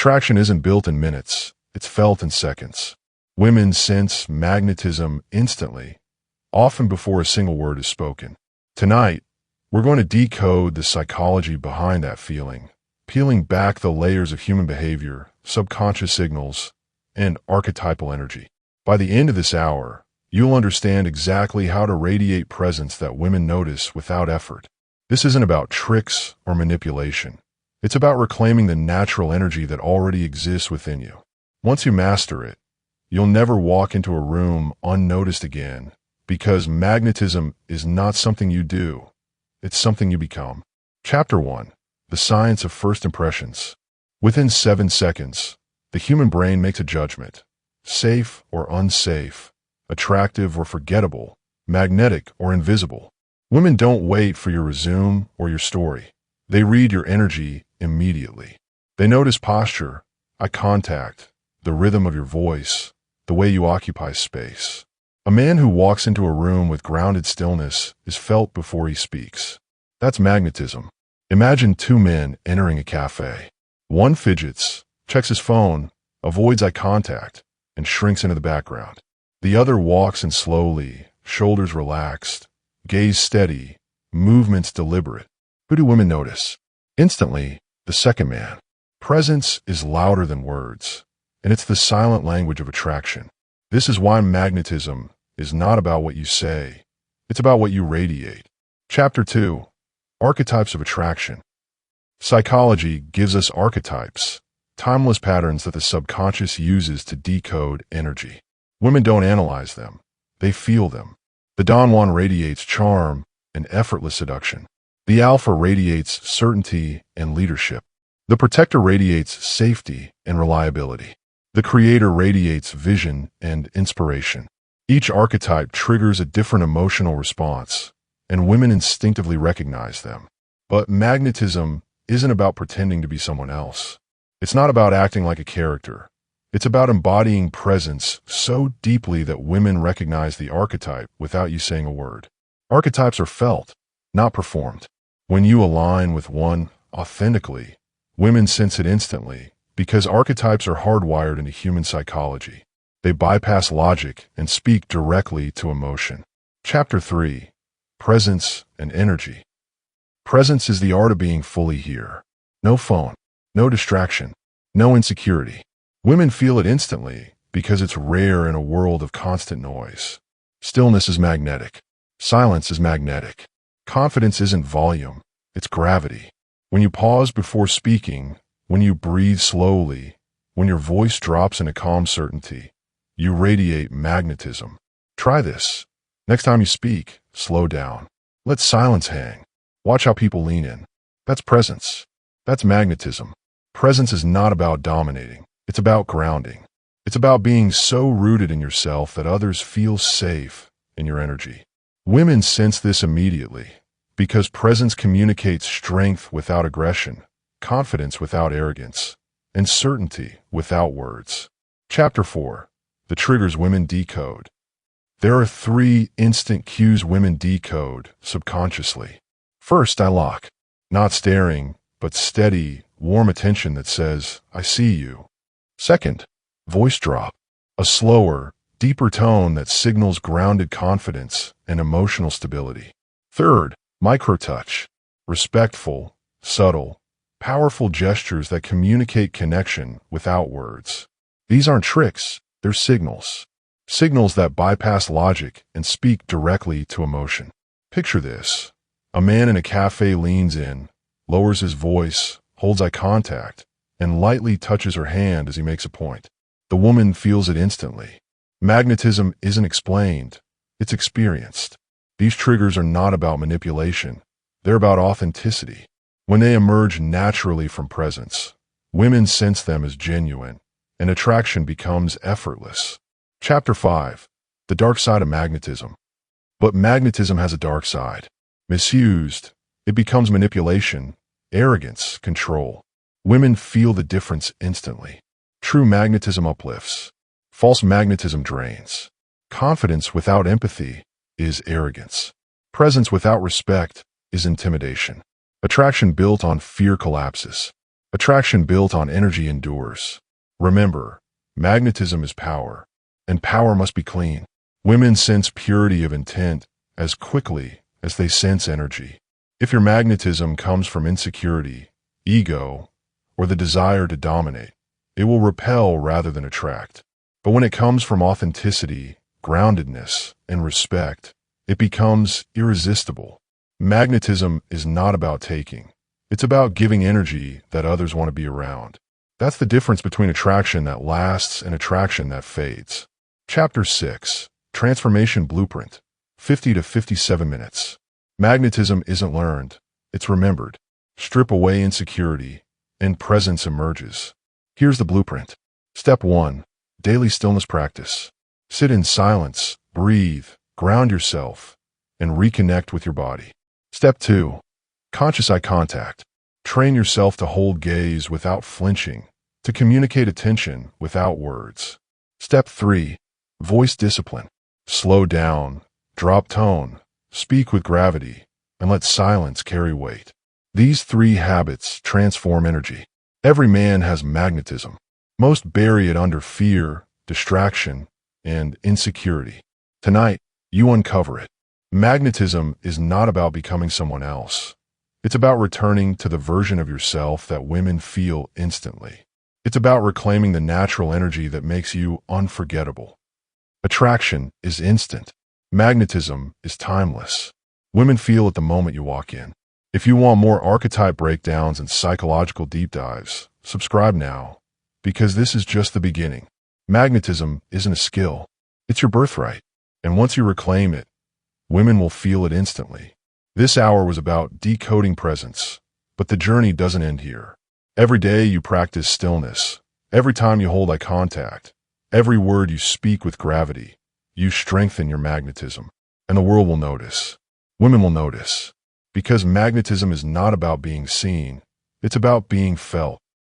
Attraction isn't built in minutes, it's felt in seconds. Women sense magnetism instantly, often before a single word is spoken. Tonight, we're going to decode the psychology behind that feeling, peeling back the layers of human behavior, subconscious signals, and archetypal energy. By the end of this hour, you'll understand exactly how to radiate presence that women notice without effort. This isn't about tricks or manipulation. It's about reclaiming the natural energy that already exists within you. Once you master it, you'll never walk into a room unnoticed again, because magnetism is not something you do, it's something you become. Chapter 1. The Science of First Impressions. Within 7 seconds, the human brain makes a judgment: safe or unsafe, attractive or forgettable, magnetic or invisible. Women don't wait for your resume or your story. They read your energy immediately. They notice posture, eye contact, the rhythm of your voice, the way you occupy space. A man who walks into a room with grounded stillness is felt before he speaks. That's magnetism. Imagine 2 men entering a cafe. One fidgets, checks his phone, avoids eye contact, and shrinks into the background. The other walks in slowly, shoulders relaxed, gaze steady, movements deliberate. Who do women notice? Instantly, the second man. Presence is louder than words, and it's the silent language of attraction. This is why magnetism is not about what you say, it's about what you radiate. Chapter 2. Archetypes of Attraction. Psychology gives us archetypes, timeless patterns that the subconscious uses to decode energy. Women don't analyze them, they feel them. The Don Juan radiates charm and effortless seduction. The Alpha radiates certainty and leadership. The Protector radiates safety and reliability. The Creator radiates vision and inspiration. Each archetype triggers a different emotional response, and women instinctively recognize them. But magnetism isn't about pretending to be someone else. It's not about acting like a character. It's about embodying presence so deeply that women recognize the archetype without you saying a word. Archetypes are felt, not performed. When you align with one authentically, women sense it instantly, because archetypes are hardwired into human psychology. They bypass logic and speak directly to emotion. Chapter 3. Presence and Energy. Presence is the art of being fully here. No phone, no distraction, no insecurity. Women feel it instantly because it's rare in a world of constant noise. Stillness is magnetic. Silence is magnetic. Confidence isn't volume, it's gravity. When you pause before speaking, when you breathe slowly, when your voice drops in a calm certainty, you radiate magnetism. Try this. Next time you speak, slow down. Let silence hang. Watch how people lean in. That's presence. That's magnetism. Presence is not about dominating. It's about grounding. It's about being so rooted in yourself that others feel safe in your energy. Women sense this immediately because presence communicates strength without aggression, confidence without arrogance, and certainty without words. Chapter 4. The Triggers Women Decode. There are 3 instant cues women decode subconsciously. First, eye lock. Not staring, but steady, warm attention that says, "I see you." Second, voice drop. A slower, deeper tone that signals grounded confidence and emotional stability. Third, micro-touch. Respectful, subtle, powerful gestures that communicate connection without words. These aren't tricks, they're signals. Signals that bypass logic and speak directly to emotion. Picture this. A man in a cafe leans in, lowers his voice, holds eye contact, and lightly touches her hand as he makes a point. The woman feels it instantly. Magnetism isn't explained, it's experienced. These triggers are not about manipulation, they're about authenticity. When they emerge naturally from presence, women sense them as genuine, and attraction becomes effortless. Chapter 5. The Dark Side of Magnetism. But magnetism has a dark side. Misused, it becomes manipulation, arrogance, control. Women feel the difference instantly. True magnetism uplifts. False magnetism drains. Confidence without empathy is arrogance. Presence without respect is intimidation. Attraction built on fear collapses. Attraction built on energy endures. Remember, magnetism is power, and power must be clean. Women sense purity of intent as quickly as they sense energy. If your magnetism comes from insecurity, ego, or the desire to dominate, it will repel rather than attract. But when it comes from authenticity, groundedness, and respect, it becomes irresistible. Magnetism is not about taking. It's about giving energy that others want to be around. That's the difference between attraction that lasts and attraction that fades. Chapter 6. Transformation Blueprint. 50 to 57 minutes. Magnetism isn't learned, it's remembered. Strip away insecurity, and presence emerges. Here's the blueprint. Step 1. Daily stillness practice. Sit in silence, breathe, ground yourself, and reconnect with your body. Step 2. Conscious eye contact. Train yourself to hold gaze without flinching, to communicate attention without words. Step 3. Voice discipline. Slow down, drop tone, speak with gravity, and let silence carry weight. These 3 habits transform energy. Every man has magnetism. Most bury it under fear, distraction, and insecurity. Tonight, you uncover it. Magnetism is not about becoming someone else. It's about returning to the version of yourself that women feel instantly. It's about reclaiming the natural energy that makes you unforgettable. Attraction is instant. Magnetism is timeless. Women feel it the moment you walk in. If you want more archetype breakdowns and psychological deep dives, subscribe now, because this is just the beginning. Magnetism isn't a skill. It's your birthright. And once you reclaim it, women will feel it instantly. This hour was about decoding presence, but the journey doesn't end here. Every day you practice stillness. Every time you hold eye contact, every word you speak with gravity, you strengthen your magnetism. And the world will notice. Women will notice. Because magnetism is not about being seen. It's about being felt.